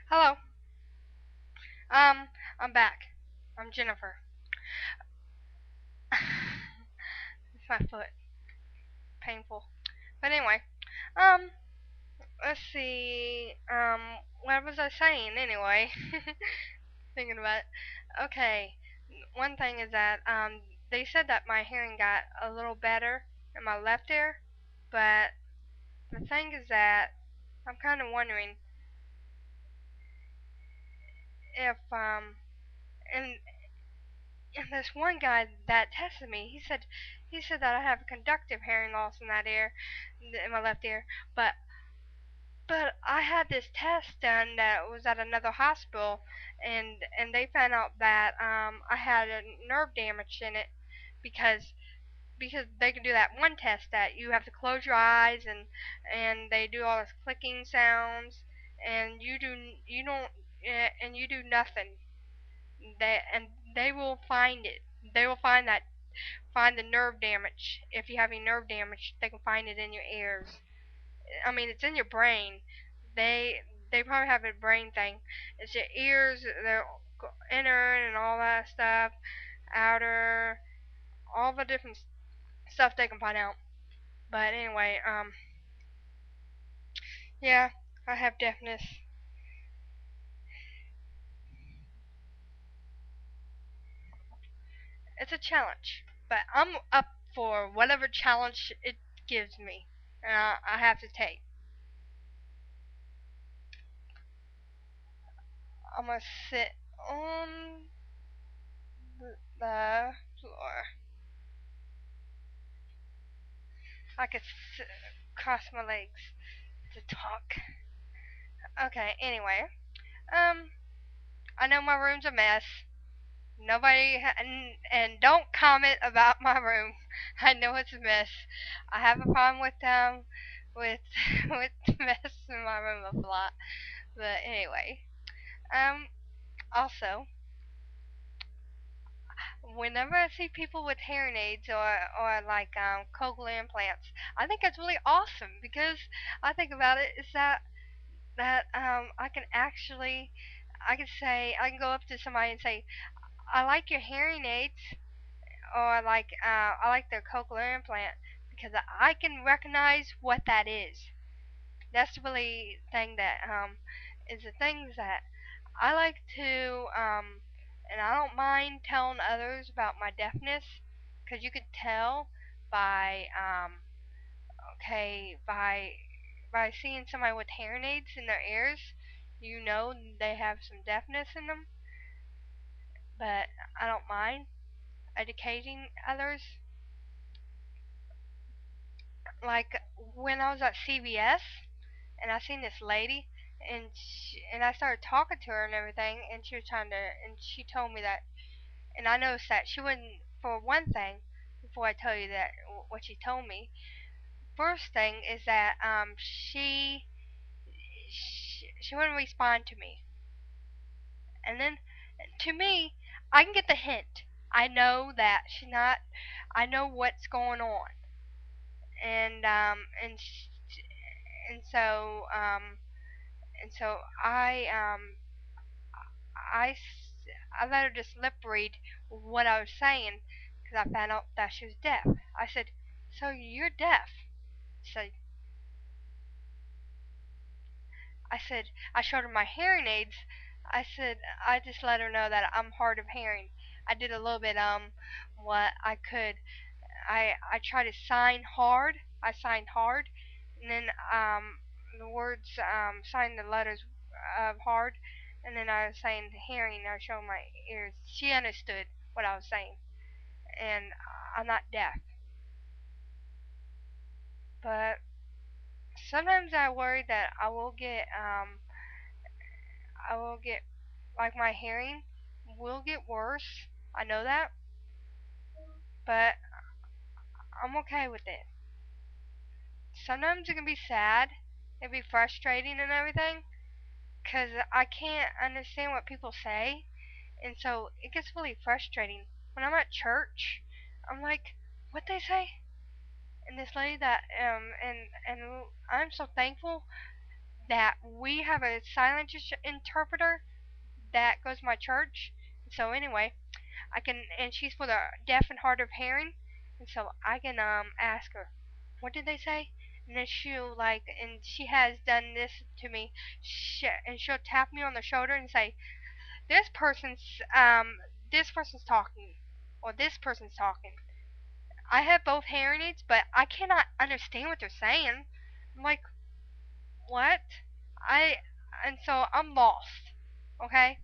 Hello. Um, I'm back. I'm Jennifer. It's my foot. Painful. But anyway, um, let's see. What was I saying anyway? Thinking about it. Okay. One thing is that, they said that my hearing got a little better in my left ear, but the thing is that I'm kind of wondering if, and this one guy that tested me, he said that I have conductive hearing loss in that ear, in my left ear. But I had this test done that was at another hospital, and they found out that I had a nerve damage in it because they can do that one test that you have to close your eyes and they do all this clicking sounds and you don't and you do nothing. They will find it. They will find the nerve damage. If you have any nerve damage, they can find it in your ears. I mean, it's in your brain. They they probably have a brain thing. It's your ears, the inner and all that stuff, outer, all the different stuff they can find out. But anyway, yeah, I have deafness. It's a challenge, but I'm up for whatever challenge it gives me, and I have to take. I'm gonna sit on the floor. I could cross my legs to talk. Okay, anyway. Um, I know my room's a mess. And don't comment about my room. I know it's a mess. I have a problem with with with the mess in my room a lot. But anyway, um, also, whenever I see people with hearing aids or like cochlear implants, I think that's really awesome because I think about it is that I can actually I can go up to somebody and say I like your hearing aids or I like their cochlear implant because I can recognize what that is. That's the really thing that is the things that I like to and I don't mind telling others about my deafness because you could tell by okay by seeing somebody with hearing aids in their ears, you know they have some deafness in them. But I don't mind educating others. Like when I was at CVS and I seen this lady and I started talking to her and everything and she was trying to and she told me that and I noticed that she wouldn't for one thing before I tell you that what she told me. First thing is that she wouldn't respond to me. And then to me, I can get the hint. I know that she's not. I know what's going on, and and so and so I I let her just lip read what I was saying because I found out that she was deaf. I said, "So you're deaf?" So I said, I showed her my hearing aids. I said, I just let her know that I'm hard of hearing. I did a little bit what I could. I tried to sign hard. I signed hard, and then the words signed the letters hard, and then I was saying hearing. I showed my ears. She understood what I was saying, and I'm not deaf, but sometimes I worry that I will get like my hearing will get worse. I know that, but I'm okay with it. Sometimes it can be sad, it can be frustrating and everything, because I can't understand what people say, and so it gets really frustrating. When I'm at church, I'm like, what they say? And this lady that and I'm so thankful that we have a silent interpreter that goes to my church. So anyway, I can, and she's for the deaf and hard of hearing, and so I can ask her, what did they say? And then she'll like, and she has done this to me, and she'll tap me on the shoulder and say, this person's this person's talking, or this person's talking. I have both hearing aids, but I cannot understand what they're saying. I'm like, what? I and so I'm lost. Okay,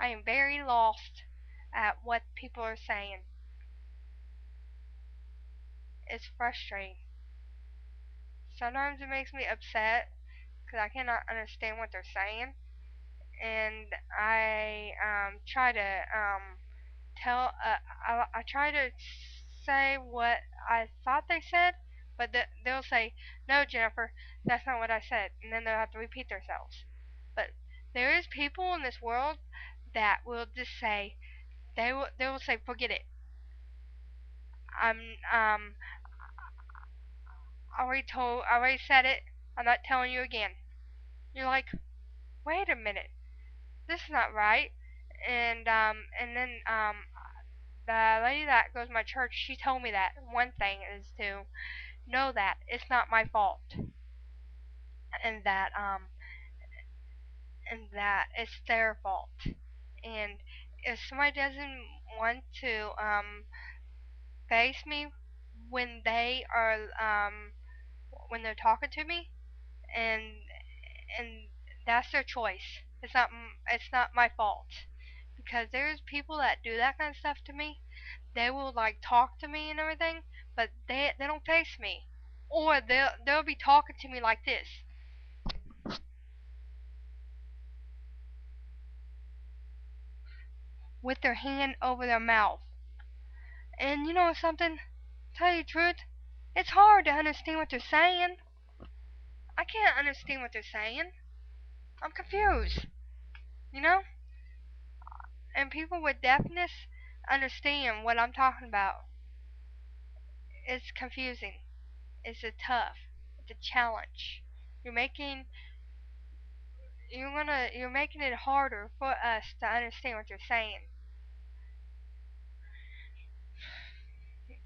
I am very lost at what people are saying. It's frustrating. Sometimes it makes me upset because I cannot understand what they're saying, and I try to tell. I try to say what I thought they said, but they'll say, "No, Jennifer, that's not what I said," and then they'll have to repeat themselves. But there is people in this world that will just say they will say, "Forget it. I'm I already said it. I'm not telling you again." You're like, wait a minute, this is not right. And then the lady that goes to my church, she told me that one thing is to know that it's not my fault, and that it's their fault. And if somebody doesn't want to face me when they are when they're talking to me, and and that's their choice. It's not my fault, because there's people that do that kind of stuff to me. They will like talk to me and everything, but they don't face me, or they'll be talking to me like this with their hand over their mouth. And you know something? Tell you the truth, it's hard to understand what they're saying. I can't understand what they're saying. I'm confused, you know? And people with deafness understand what I'm talking about. It's confusing. It's a tough. It's a challenge. You're making you're making it harder for us to understand what you're saying.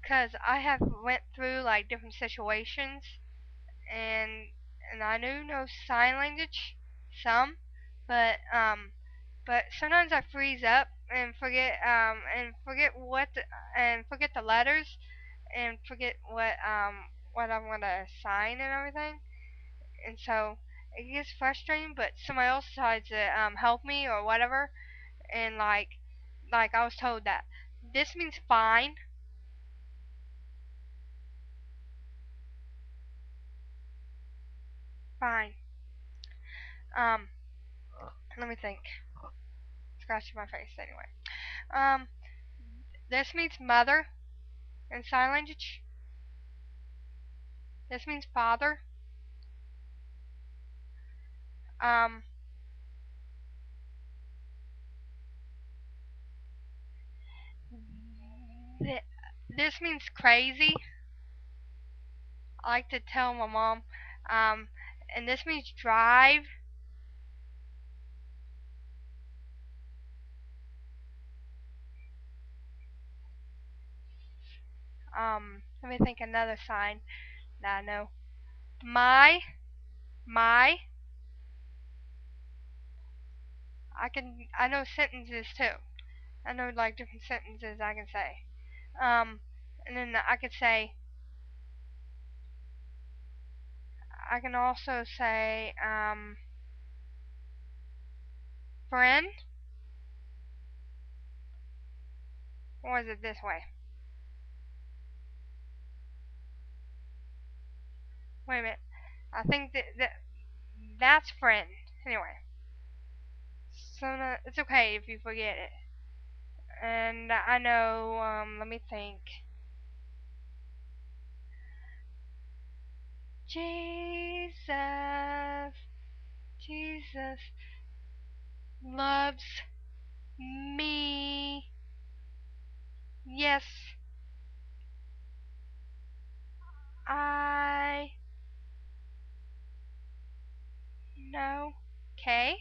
Cause I have went through like different situations, and I do know sign language, some, but sometimes I freeze up and forget and forget the letters, and forget what I'm gonna sign and everything, and so it gets frustrating. But somebody else decides to help me or whatever, and like I was told that this means fine, fine. Um, Let me think. Scratching my face anyway. Um, this means mother in sign language. This means father. Um, th- this means crazy. I like to tell my mom. Um, and this means drive. Let me think another sign that I know. My. I know sentences too. I know like different sentences I can say. Um, and then I could say. I can also say friend. Or is it this way? Wait a minute. I think that's friend. Anyway, so no, it's okay if you forget it. And I know. Let me think. Jesus, Jesus loves me. Yes, I No. K?